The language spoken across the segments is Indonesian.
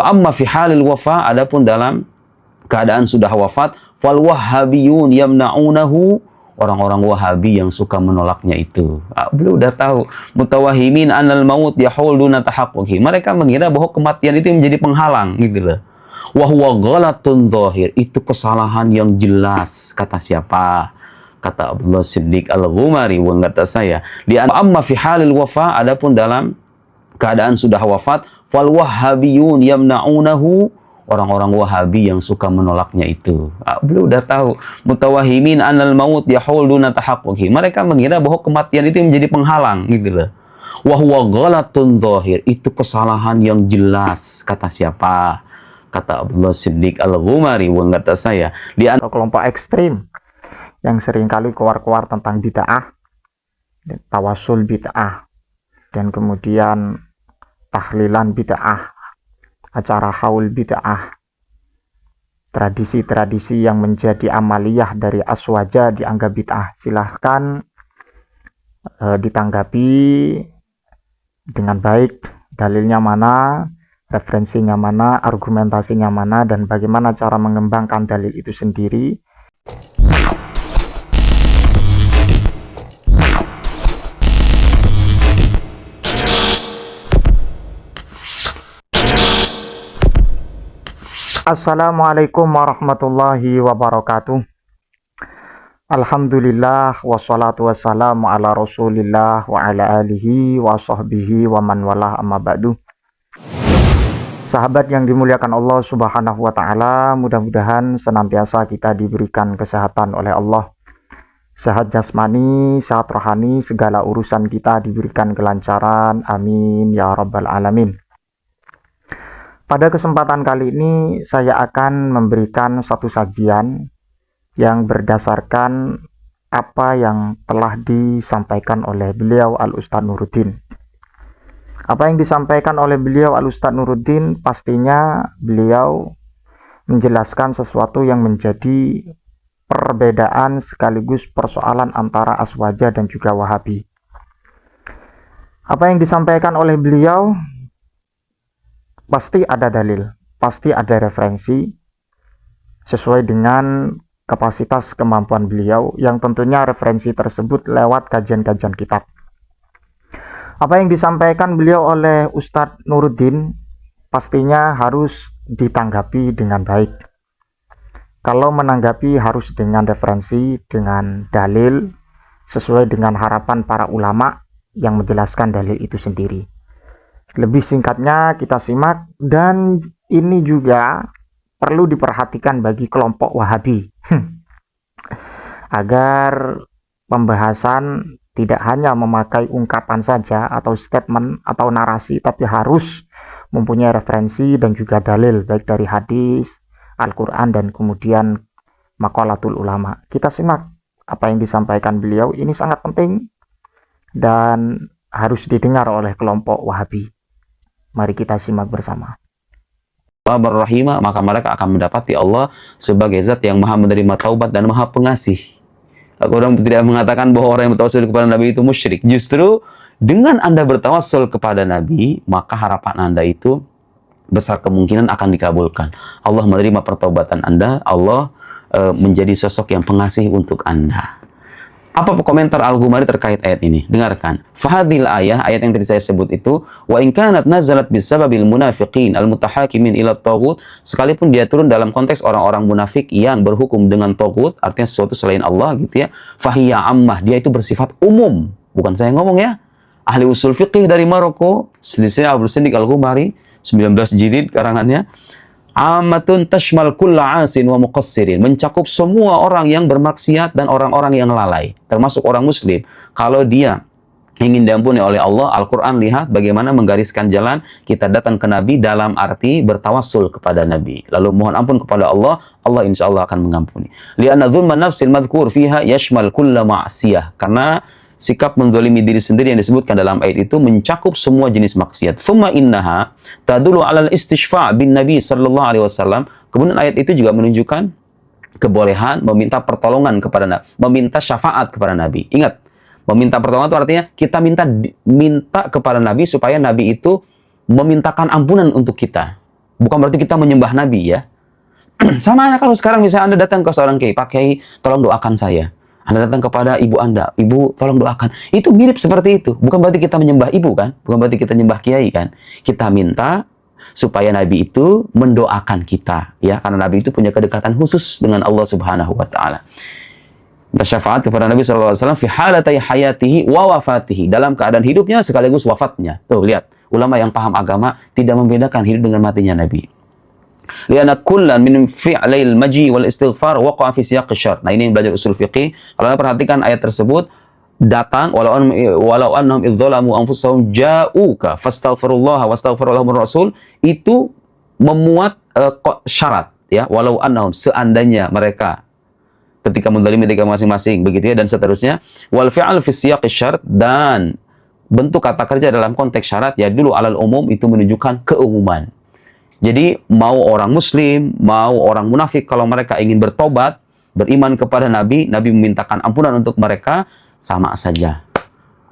Amma fi halil wafa, adapun dalam keadaan sudah wafat, fal wahhabiyun yamna'unahu, orang-orang Wahabi yang suka menolaknya itu. Beliau udah tahu, mutawahimin anal maut yahul duna tahaqquqi. Mereka mengira bahwa kematian itu menjadi penghalang gitu loh. Wa huwa ghalatun zahir, itu kesalahan yang jelas. Kata siapa? Kata Abdullah Siddiq Al-Ghumari, bukan kata saya. Di amma fi halil wafa, adapun dalam keadaan sudah wafat, fal wahhabiyun yamna'unahu, orang-orang Wahabi yang suka menolaknya itu. Beliau udah tahu, mutawahimin anal maut yahul duna tahaqquqi. Mereka mengira bahwa kematian itu menjadi penghalang gitu loh. Wa huwa ghalatun zahir, itu kesalahan yang jelas. Kata siapa? Kata Abdullah Siddiq Al-Ghumari, bukan kata saya. Di kelompok ekstrim yang seringkali keluar-keluar tentang bid'ah, tawasul bid'ah, dan kemudian tahlilan bid'ah, acara haul bid'ah, tradisi-tradisi yang menjadi amaliyah dari aswaja dianggap bid'ah. Silahkan ditanggapi dengan baik, dalilnya mana, referensinya mana, argumentasinya mana, dan bagaimana cara mengembangkan dalil itu sendiri. Assalamualaikum warahmatullahi wabarakatuh. Alhamdulillah, wassalatu wassalamu ala rasulillah wa ala alihi wa sahbihi wa man walah, amma ba'du. Sahabat yang dimuliakan Allah subhanahu wa ta'ala, mudah-mudahan senantiasa kita diberikan kesehatan oleh Allah. Sehat jasmani, sehat rohani, segala urusan kita diberikan kelancaran, amin ya rabbal alamin. Pada kesempatan kali ini saya akan memberikan satu sajian yang berdasarkan apa yang telah disampaikan oleh beliau Al-Ustadz Nuruddin. Apa yang disampaikan oleh beliau Al-Ustadz Nuruddin, pastinya beliau menjelaskan sesuatu yang menjadi perbedaan sekaligus persoalan antara aswaja dan juga Wahabi. Apa yang disampaikan oleh beliau pasti ada dalil, pasti ada referensi sesuai dengan kapasitas kemampuan beliau, yang tentunya referensi tersebut lewat kajian-kajian kitab. Apa yang disampaikan beliau oleh Ustadz Nuruddin pastinya harus ditanggapi dengan baik. Kalau menanggapi harus dengan referensi, dengan dalil, sesuai dengan harapan para ulama yang menjelaskan dalil itu sendiri. Lebih singkatnya kita simak, dan ini juga perlu diperhatikan bagi kelompok Wahabi agar pembahasan tidak hanya memakai ungkapan saja atau statement atau narasi, tapi harus mempunyai referensi dan juga dalil baik dari hadis, Al-Quran, dan kemudian maqalatul ulama. Kita simak apa yang disampaikan beliau, ini sangat penting dan harus didengar oleh kelompok Wahabi. Mari kita simak bersama. Rahimah, maka mereka akan mendapati Allah sebagai zat yang maha menerima taubat dan maha pengasih. Orang tidak mengatakan bahwa orang yang bertawassul kepada Nabi itu musyrik. Justru dengan Anda bertawassul kepada Nabi, maka harapan Anda itu besar kemungkinan akan dikabulkan. Allah menerima pertaubatan Anda, Allah menjadi sosok yang pengasih untuk Anda. Apa komentar Al-Ghumari terkait ayat ini? Dengarkan. Fahadhil ayat yang tadi saya sebut itu, wa in kanat nazalat bisababil munafiqin al-mutahakimin ila taghut, sekalipun dia turun dalam konteks orang-orang munafik yang berhukum dengan taghut, artinya sesuatu selain Allah gitu ya. Fahiya ammah, dia itu bersifat umum. Bukan saya ngomong ya. Ahli usul fiqih dari Maroko, Syekh Abdul Siddiq Al-Ghumari, 19 jilid karangannya. Amatun tashmal kulla asin wa muqassirin, mencakup semua orang yang bermaksiat dan orang-orang yang lalai, termasuk orang muslim. Kalau dia ingin diampuni oleh Allah, Al-Quran lihat bagaimana menggariskan jalan kita datang ke Nabi dalam arti bertawassul kepada Nabi, lalu mohon ampun kepada Allah, Allah insya Allah akan mengampuni. Li'anna dzulma nafsil madhkur fiha yashmal kulla ma'siyah, karena sikap menzalimi diri sendiri yang disebutkan dalam ayat itu mencakup semua jenis maksiat. Thumma innaha tadullu 'alal istishfa' bin Nabi sallallahu alaihi wasallam. Kemudian ayat itu juga menunjukkan kebolehan meminta pertolongan kepada Nabi, meminta syafaat kepada Nabi. Ingat, meminta pertolongan itu artinya kita minta kepada Nabi supaya Nabi itu memintakan ampunan untuk kita. Bukan berarti kita menyembah Nabi ya. Sama kalau sekarang misalnya Anda datang ke seorang kiai, Pak Kiai, tolong doakan saya. Anda datang kepada ibu Anda, ibu tolong doakan. Itu mirip seperti itu. Bukan berarti kita menyembah ibu kan? Bukan berarti kita menyembah kiai kan? Kita minta supaya Nabi itu mendoakan kita, ya, karena Nabi itu punya kedekatan khusus dengan Allah Subhanahu wa taala. Minta syafaat kepada Nabi SAW fi halatai hayatihi wa wafatihi, dalam keadaan hidupnya sekaligus wafatnya. Tuh, lihat, ulama yang paham agama tidak membedakan hidup dengan matinya Nabi. Lianna kullan min fi'lil maji wal istighfar waqa'a fi siyaq syart. Nah, ini yang belajar usul fiqih. Kalau Anda perhatikan ayat tersebut, datang walau annahum idzalamu anfusahum ja'uka fastaghfirullaha wastaghfirullahu rasul, itu memuat syarat ya, walau annahum, seandainya mereka ketika menzalimi mereka masing-masing begitu ya, dan seterusnya. Wal fi'al fi siyaq syart, dan bentuk kata kerja dalam konteks syarat ya dulu alal umum, itu menunjukkan keumuman. Jadi mau orang muslim, mau orang munafik, kalau mereka ingin bertobat, beriman kepada Nabi, Nabi memintakan ampunan untuk mereka, sama saja.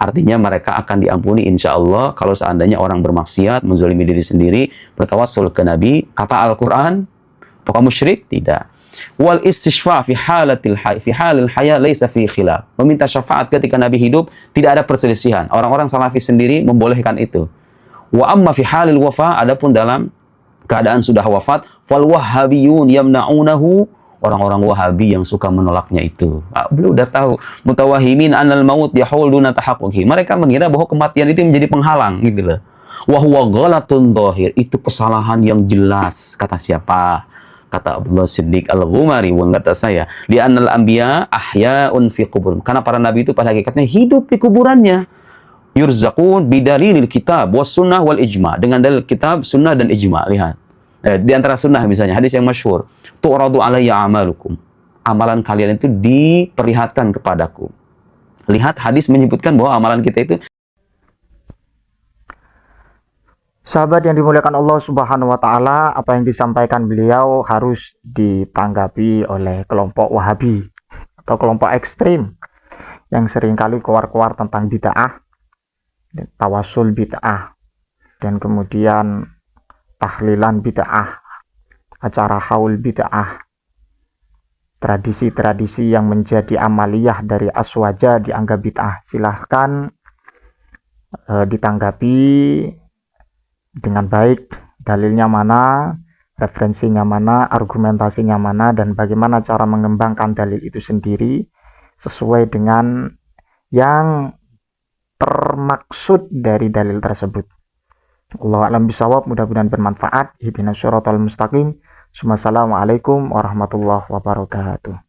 Artinya mereka akan diampuni insya Allah. Kalau seandainya orang bermaksiat, menzalimi diri sendiri, bertawassul ke Nabi, kata Al-Quran, apakah musyrik? Tidak. Wal istishfa fi halil haya laisa fi khilaf. Meminta syafaat ketika Nabi hidup tidak ada perselisihan. Orang-orang Salafi sendiri membolehkan itu. Wa amma fi halil wafa, adapun dalam keadaan sudah wafat, fal wahhabiyun yamna'unahu, orang-orang Wahabi yang suka menolaknya itu. Beliau udah tahu, mutawahimin anal maut yahul duna tahaqquqi. Mereka mengira bahwa kematian itu menjadi penghalang gitu loh. Wa huwa ghalatun zahir, itu kesalahan yang jelas. Kata siapa? Kata Abdullah Siddiq Al-Ghumari, bukan kata saya. Li annal anbiya ahya'un fi qubur. Karena para nabi itu pada hakikatnya hidup di kuburannya. Yurzaqun bidalilil kitab was sunnah wal ijma, dengan dalil kitab, sunnah dan ijma. Lihat, di antara sunnah misalnya hadis yang masyhur, tu'radu alayya amalukum, amalan kalian itu diperlihatkan kepadaku. Lihat, hadis menyebutkan bahwa amalan kita itu. Sahabat yang dimuliakan Allah Subhanahu wa taala, apa yang disampaikan beliau harus ditanggapi oleh kelompok Wahabi atau kelompok ekstrim yang seringkali keluar-keluar tentang bid'ah, tawasul bid'ah, dan kemudian tahlilan bid'ah, acara haul bid'ah, tradisi-tradisi yang menjadi amaliyah dari aswaja dianggap bid'ah. Silahkan ditanggapi dengan baik, dalilnya mana, referensinya mana, argumentasinya mana, dan bagaimana cara mengembangkan dalil itu sendiri sesuai dengan yang termaksud dari dalil tersebut. Allahu a'lam bishawab, mudah-mudahan bermanfaat. Ihdinas siratal mustaqim. Wassalamualaikum warahmatullahi wabarakatuh.